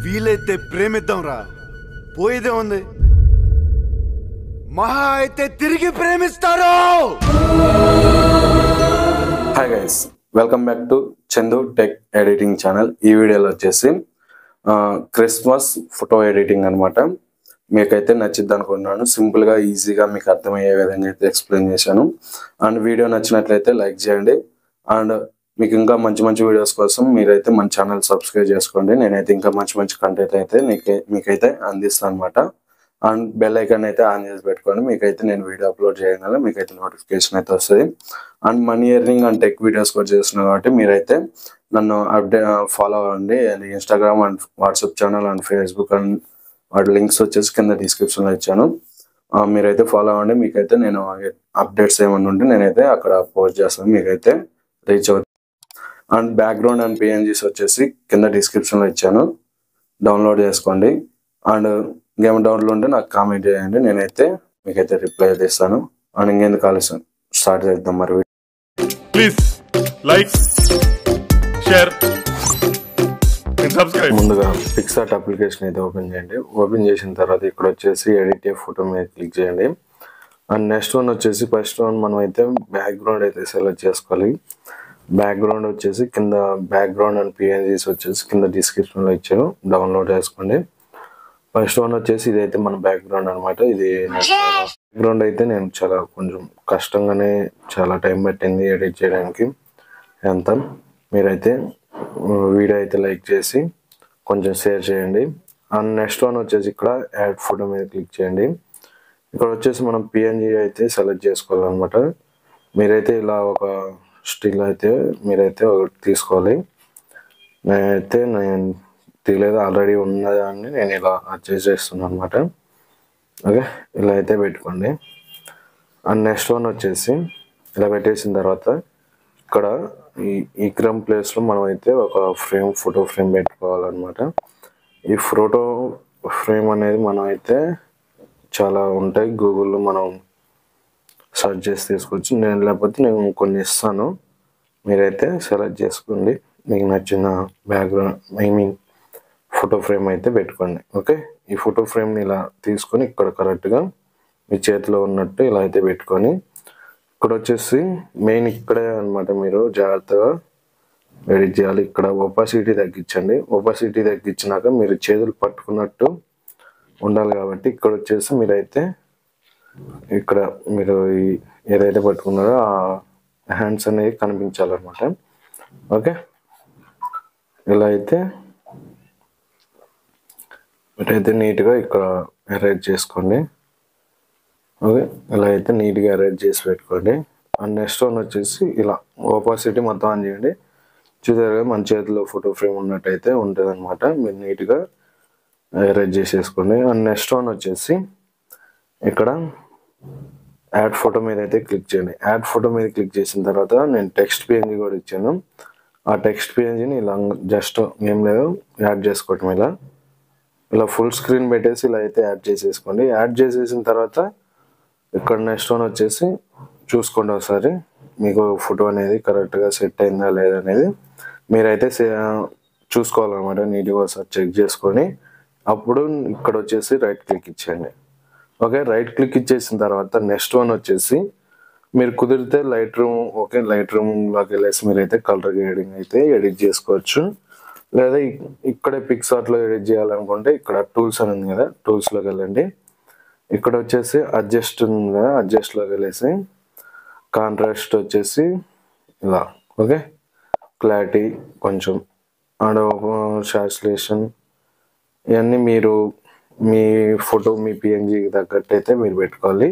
వీలైతే ప్రేమిద్దాం రా, పోయేదే ఉంది. మహా అయితే తిరిగి ప్రేమిస్తారు. Hi guys, welcome back to Chandu tech editing channel. ఈ వీడియోలో వచ్చేసి క్రిస్మస్ ఫోటో ఎడిటింగ్ అనమాట. మీకైతే నచ్చిద్ది అనుకుంటున్నాను. సింపుల్గా ఈజీగా మీకు అర్థమయ్యే విధంగా అయితే ఎక్స్ప్లెయిన్ చేశాను. అండ్ వీడియో నచ్చినట్లయితే లైక్ చేయండి. అండ్ మీకు ఇంకా మంచి మంచి వీడియోస్ కోసం మీరైతే మన ఛానల్ సబ్స్క్రైబ్ చేసుకోండి. నేనైతే ఇంకా మంచి మంచి కంటెంట్ అయితే మీకైతే అందిస్తాను అనమాట. అండ్ బెల్ ఐకాన్ అయితే ఆన్ చేసి పెట్టుకోండి. మీకైతే నేను వీడియో అప్లోడ్ చేయగలను, మీకైతే నోటిఫికేషన్ అయితే వస్తుంది. And money earning and tech videos కూడా చేస్తున్నాను కాబట్టి మీరైతే నన్ను ఫాలో అవ్వండి. And Instagram and WhatsApp channel and Facebook and వాటి లింక్స్ వచ్చేసి కింద డిస్క్రిప్షన్లో ఇచ్చాను. మీరైతే ఫాలో అవ్వండి. మీకైతే నేను అప్డేట్స్ ఏమన్నా ఉంటే నేనైతే అక్కడ పోస్ట్ చేస్తాను, మీకైతే రీచ్ అవుతుంది. అండ్ బ్యాక్గ్రౌండ్ అండ్ పిఎన్జీస్ వచ్చేసి కింద డిస్క్రిప్షన్లో ఇచ్చాను, డౌన్లోడ్ చేసుకోండి. అండ్ గేమ్ డౌన్లోడ్ ఉంటే నాకు కామెంట్ చేయండి, నేనైతే మీకైతే రిప్లై అయితే ఇస్తాను. అండ్ ఇంకెందుకు ఆలస్యం, స్టార్ట్ చేద్దాం మరి. Please like, share, subscribe. ముందుగా పిక్సార్ట్ అప్లికేషన్ అయితే ఓపెన్ చేయండి. ఓపెన్ చేసిన తర్వాత ఇక్కడ వచ్చేసి ఎడిట్ ఫోటో మీద క్లిక్ చేయండి. అండ్ నెక్స్ట్ వన్ వచ్చేసి ఫస్ట్ వన్ మనం అయితే బ్యాక్గ్రౌండ్ అయితే సెలెక్ట్ చేసుకోవాలి. బ్యాక్గ్రౌండ్ వచ్చేసి కింద బ్యాక్గ్రౌండ్ అండ్ పిఎన్జీస్ వచ్చేసి కింద డిస్క్రిప్షన్లో ఇచ్చాను, డౌన్లోడ్ చేసుకోండి. ఫస్ట్ వన్ వచ్చేసి ఇదైతే మన బ్యాక్గ్రౌండ్ అనమాట. ఇది బ్యాక్గ్రౌండ్ అయితే నేను కొంచెం కష్టంగానే చాలా టైం పట్టింది ఎడిట్ చేయడానికి. ఎంత మీరైతే వీడియో అయితే లైక్ చేసి కొంచెం షేర్ చేయండి. అండ్ నెక్స్ట్ వన్ వచ్చేసి ఇక్కడ యాడ్ ఫోటో మీద క్లిక్ చేయండి. ఇక్కడ వచ్చేసి మనం పిఎన్జీ అయితే సెలెక్ట్ చేసుకోవాలన్నమాట. మీరైతే ఇలా ఒక స్టిల్ అయితే మీరైతే ఒకటి తీసుకోవాలి. నేను తీయలేదు, ఆల్రెడీ ఉన్నదాన్ని నేను ఇలా అడ్జస్ట్ చేస్తున్నాను అనమాట. ఓకే, ఇలా అయితే పెట్టుకోండి. అండ్ నెక్స్ట్ వన్ వచ్చేసి ఇలా పెట్టేసిన తర్వాత ఇక్కడ ఈ క్రమ్ ప్లేస్లో మనం అయితే ఒక ఫోటో ఫ్రేమ్ పెట్టుకోవాలన్నమాట. ఈ ఫోటో ఫ్రేమ్ అనేది మనం అయితే చాలా ఉంటాయి, గూగుల్లో మనం సెర్చ్ చేసి తీసుకోవచ్చు. లేకపోతే నేను కొన్ని ఇస్తాను, మీరైతే సెలెక్ట్ చేసుకోండి. మీకు నచ్చిన బ్యాక్గ్రౌండ్ ఫోటో ఫ్రేమ్ అయితే పెట్టుకోండి. ఓకే, ఈ ఫోటో ఫ్రేమ్ని ఇలా తీసుకొని ఇక్కడ కరెక్ట్గా మీ చేతిలో ఉన్నట్టు ఇలా అయితే పెట్టుకొని ఇక్కడ వచ్చేసి మెయిన్ ఇక్కడే అనమాట, మీరు జాగ్రత్తగా ఎడిట్ చేయాలి. ఇక్కడ ఒపాసిటీ తగ్గించండి. ఒపాసిటీ తగ్గించినాక మీరు చేతులు పట్టుకున్నట్టు ఉండాలి కాబట్టి ఇక్కడ వచ్చేసి మీరైతే ఇక్కడ మీరు ఏదైతే పట్టుకున్నారో ఆ హ్యాండ్స్ అనేవి కనిపించాలన్నమాట. ఓకే, ఇలా అయితే మీరైతే నీట్గా ఇక్కడ అరేంజ్ చేసుకోండి. ఓకే, ఇలా అయితే నీట్గా అరేంజ్ చేసి పెట్టుకోండి. అండ్ నెక్స్ట్ వన్ వచ్చేసి ఇలా ఓపాసిటీ మొత్తం ఆన్ చేయండి. చూసారుగా మన చేతిలో ఫోటో ఫ్రేమ్ ఉన్నట్టయితే ఉంటుంది అనమాట. మీరు నీట్గా అరేంజ్ చేసేసుకోండి. అండ్ నెక్స్ట్ వన్ వచ్చేసి ఇక్కడ యాడ్ ఫోటో మీద అయితే క్లిక్ చేయండి. యాడ్ ఫోటో మీద క్లిక్ చేసిన తర్వాత నేను టెక్స్ట్ పిఎన్జీ కూడా ఇచ్చాను. ఆ టెక్స్ట్ పిఎన్జీని ఇలా జస్ట్ ఏం లేదు యాడ్ చేసుకోవటం, ఇలా ఫుల్ స్క్రీన్ పెట్టేసి ఇలా అయితే యాడ్ చేసేసుకోండి. యాడ్ చేసేసిన తర్వాత ఇక్కడ నెక్స్ట్ వన్ వచ్చేసి చూసుకోండి ఒకసారి, మీకు ఫోటో అనేది కరెక్ట్గా సెట్ అయిందా లేదా అనేది మీరైతే చూసుకోవాలన్నమాట. నీట్గా ఒకసారి చెక్ చేసుకొని అప్పుడు ఇక్కడ వచ్చేసి రైట్ క్లిక్ ఇచ్చేయండి. ఓకే, రైట్ క్లిక్ ఇచ్చేసిన తర్వాత నెక్స్ట్ వన్ వచ్చేసి మీరు కుదిరితే లైట్ రూమ్లోకి వెళ్ళేసి మీరైతే కలర్ గ్రేడింగ్ అయితే ఎడిట్ చేసుకోవచ్చు. లేదా ఇక్కడే పిక్సార్ట్లో ఎడిట్ చేయాలనుకుంటే ఇక్కడ టూల్స్ అని ఉంది కదా, టూల్స్లోకి వెళ్ళండి. ఇక్కడ వచ్చేసి అడ్జస్ట్ ఉంది కదా, అడ్జస్ట్లోకి వెళ్ళేసి కాంట్రాస్ట్ వచ్చేసి ఇలా, ఓకే, క్లారిటీ కొంచెం అండ్ శాచురేషన్ ఇవన్నీ మీరు మీ ఫోటో మీ పిఎన్జీకి తగ్గట్టు అయితే మీరు పెట్టుకోవాలి.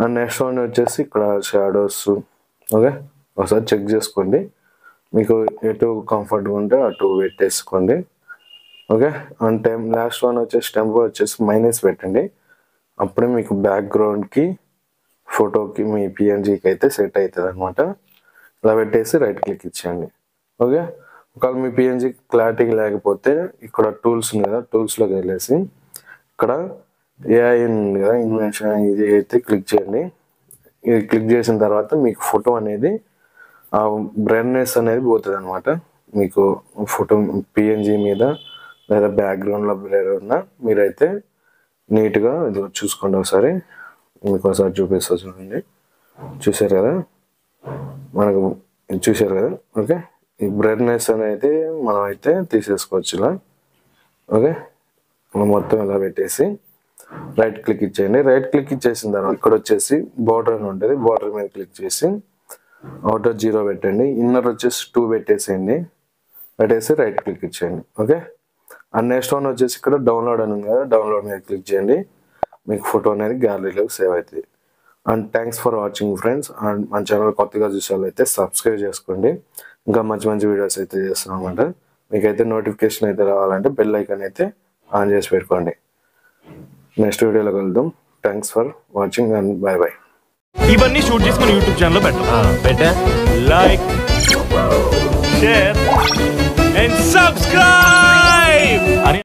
అండ్ నెక్స్ట్ వన్ వచ్చేసి ఇక్కడ షాడోస్. ఓకే, ఒకసారి చెక్ చేసుకోండి, మీకు ఎటు కంఫర్ట్గా ఉంటే అటు పెట్టేసుకోండి. ఓకే, అండ్ లాస్ట్ వన్ వచ్చేసి టెంపో వచ్చేసి మైనస్ పెట్టండి. అప్పుడే మీకు బ్యాక్గ్రౌండ్కి ఫోటోకి మీ పిఎన్జీకి అయితే సెట్ అవుతుంది అనమాట. ఇలా పెట్టేసి రైట్ క్లిక్ ఇచ్చేయండి. ఓకే, ఒకవేళ మీ పిఎన్జీ క్లారిటీ లేకపోతే ఇక్కడ టూల్స్ ఉంది కదా, టూల్స్లోకి వెళ్ళేసి ఇక్కడ ఏఐ ఉంది కదా, ఇన్వెన్షన్, ఇది అయితే క్లిక్ చేయండి. ఇది క్లిక్ చేసిన తర్వాత మీకు ఫోటో అనేది బ్రైట్నెస్ అనేది పోతుంది అనమాట. మీకు ఫోటో పిఎన్జీ మీద లేదా బ్యాక్గ్రౌండ్లో బ్లర్ ఉన్నా మీరైతే నీట్గా ఇది చూసుకోండి. ఒకసారి మీకు ఒకసారి చూపిస్తా చూడండి. చూసారు కదా, మనకు చూసారు కదా. ఓకే, ఈ బ్రైట్నెస్ అనేది మనం అయితే తీసేసుకోవచ్చు ఇలా. ఓకే, మొత్తం ఇలా పెట్టేసి రైట్ క్లిక్ ఇచ్చేయండి. రైట్ క్లిక్ ఇచ్చేసిన తర్వాత ఇక్కడ వచ్చేసి బార్డర్ అని ఉంటుంది. బార్డర్ మీద క్లిక్ చేసి అవుటర్ 0 పెట్టండి. ఇన్నర్ వచ్చేసి 2 పెట్టేసేయండి. పెట్టేసి రైట్ క్లిక్ ఇచ్చేయండి. ఓకే, అండ్ నెక్స్ట్ వన్ వచ్చేసి ఇక్కడ డౌన్లోడ్ అని ఉంది కదా, డౌన్లోడ్ మీద క్లిక్ చేయండి. మీకు ఫోటో అనేది గ్యాలరీలోకి సేవ్ అవుతుంది. And thanks for watching friends. And మన ఛానల్ కొత్తగా చూసేవాళ్ళైతే సబ్స్క్రైబ్ చేసుకోండి. ఇంకా మంచి మంచి వీడియోస్ అయితే చేస్తాం అనమాట. మీకైతే నోటిఫికేషన్ అయితే రావాలంటే బెల్ ఐకాన్ అయితే ఆన్ చేసి పెట్టుకోండి. నెక్స్ట్ వీడియోలో కలుద్దాం. Thanks for watching and bye bye. ఇవన్నీ షూట్ చేసి మన యూట్యూబ్ ఛానల్లో పెట్టా. Like, share and subscribe.